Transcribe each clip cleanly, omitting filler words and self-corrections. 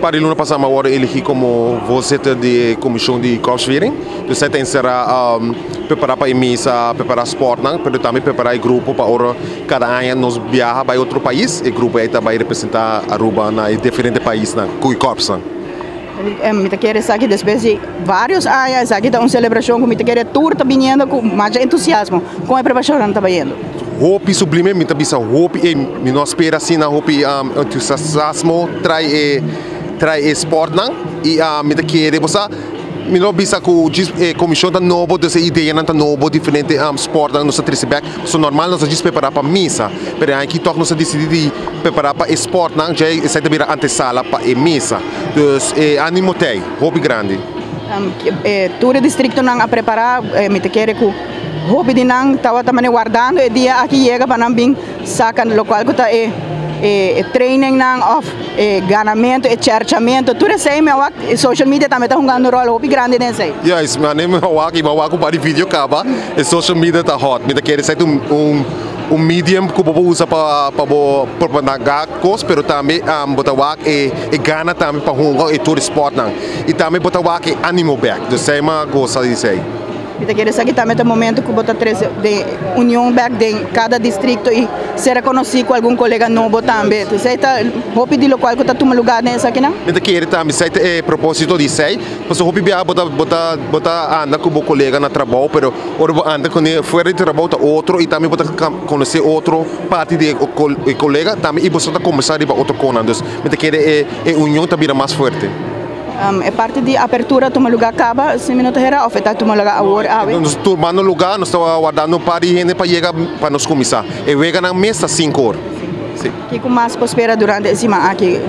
Para ele passar uma hora elegi como voorzitter de comissão de korpsviering. Dus zij será preparar para a mesa, preparar sport, mas também preparar o grupo para hora cada ano nós viajar para outro país. O grupo aí vai representar Aruba em diferentes países, com o korps. Me quer dizer que depois de vários anos aqui está uma celebração que me quer tour está vindo com mais entusiasmo. Como é a preparação está vindo? Hope sublime, me bisa hope e me não espera assim na hope entusiasmo trai sport não e me quer você me não bisa com a comissão da novo dessa ideia não tá novo diferente sport não nossa triceback so normal nós já preparar para missa pero aqui toque nós decidir de preparar para sport não já sai da beira antesala para a missa dus ânimo tem hope grande tour distrito não a preparar me quer com hope de não estava também guardando e dia aqui chega para não vir sacan local que está training ng of ganamento e charchamento tudo isso aí meu social media também está jogando rol hope grande nesse aí. Yes, mas nem eu para vídeo acaba e social media está hot, me quer dizer medium que eu usa para propagar coisas, pero também botar e gana também para jogar e todo esporte não e também botar e animal back, do sei mas gosta disso aí. Kita quer dizer que também tem momento que bota de união back de cada distrito e ser reconhecido com algum colega novo também. Então, você está hope de local que está tomando lugar nessa aqui, não? Kita quer também sei propósito disso aí, porque hope bia bota anda com o colega na trabalho, pero anda com fora de trabalho tá outro e também bota conhecer outro parte de colega também e você tá começar para outro canal. Então, kita quer união também mais forte. É parte de apertura toma lugar acaba 5 minutos era oferta toma lugar agora nós tomando lugar nós estamos guardando para gente para chegar para nos começar e chega na mesa 5 horas que com mais prospera durante esse semana aqui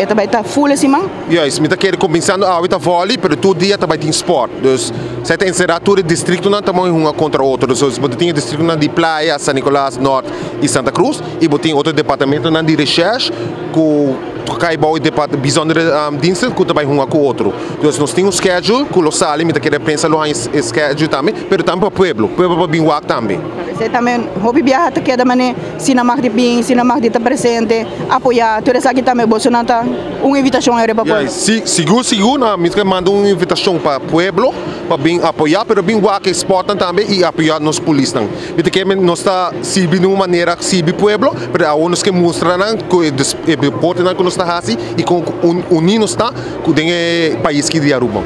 também está full esse semana yes me tá querendo começando a vida vôlei pero todo dia também tem sport dus você tem será todo distrito não também um contra outro dus você tem distrito na de Praia São Nicolás Norte e Santa Cruz e você tem outro departamento na de recherche com caiba e bijzondere diensten que também um com o outro. Dus nós temos schedule que los sali, me querer pensar no schedule também, pero também para pueblo para binguac também. Você também hobby viajar que da maneira se na mag de bem, se na mag de estar presente, apoiar, tudo isso aqui também Bolsonaro tá uma invitação aí para pueblo. Seguro, na me manda uma invitação para pueblo para bem apoiar, pero binguac exportam também e apoiar nos polícias. Me quer nós está se de uma maneira se pueblo, pero a uns que mostrar que portam que nós está assim e com unidos está com o país que de Aruba.